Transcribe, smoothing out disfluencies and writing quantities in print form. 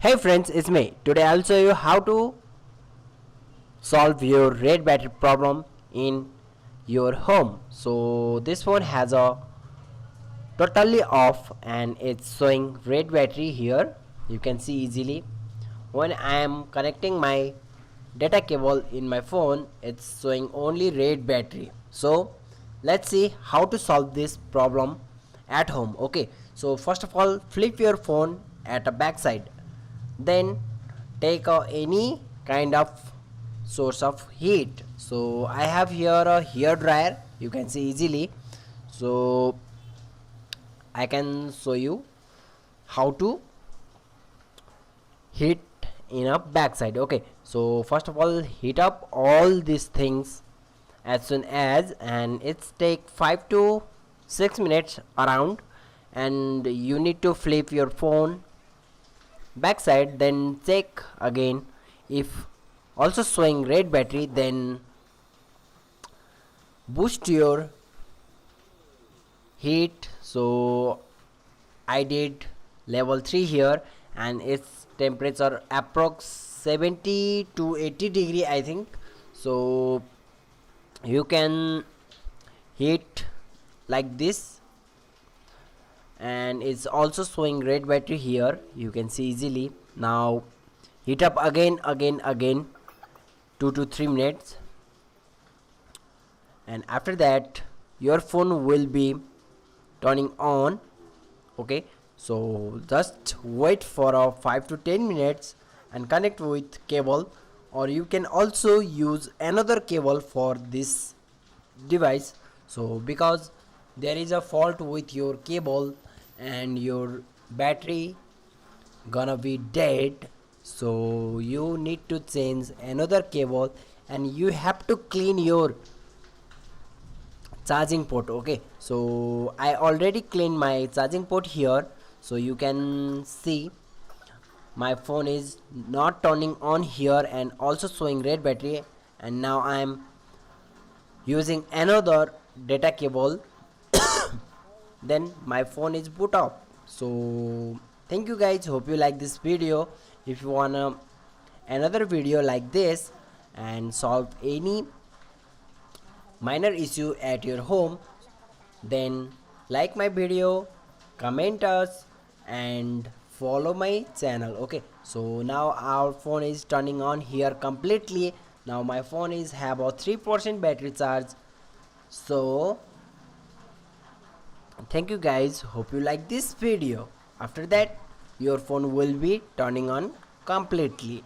Hey friends, it's me. Today I'll show you how to solve your red battery problem in your home. So this phone has a totally off and it's showing red battery here. You can see easily. When I am connecting my data cable in my phone, it's showing only red battery. So let's see how to solve this problem at home. Okay, so first of all, flip your phone at a backside, then take any kind of source of heat. So I have here a hair dryer, you can see easily. So I can show you how to heat in a backside. Okay, so first of all, heat up all these things as soon as, and it's take 5 to 6 minutes around, and you need to flip your phone backside, then check again. If also showing red battery, then boost your heat. So I did level 3 here, and its temperature approx 70 to 80 degree, I think. So you can heat like this, and it's also showing red battery here, you can see easily. Now heat up again 2 to 3 minutes, and after that your phone will be turning on. Okay, so just wait for 5 to 10 minutes and connect with cable, or you can also use another cable for this device. So because there is a fault with your cable and your battery gonna be dead, so you need to change another cable, and you have to clean your charging port. Okay, so I already cleaned my charging port here, so you can see my phone is not turning on here and also showing red battery. And now I am using another data cable, then my phone is boot up. So thank you guys, hope you like this video. If you wanna another video like this and solve any minor issue at your home, then like my video, comment us, and follow my channel. Okay, so now our phone is turning on here completely. Now my phone is have a 3% battery charge. So thank you guys, hope you like this video. After that your phone will be turning on completely.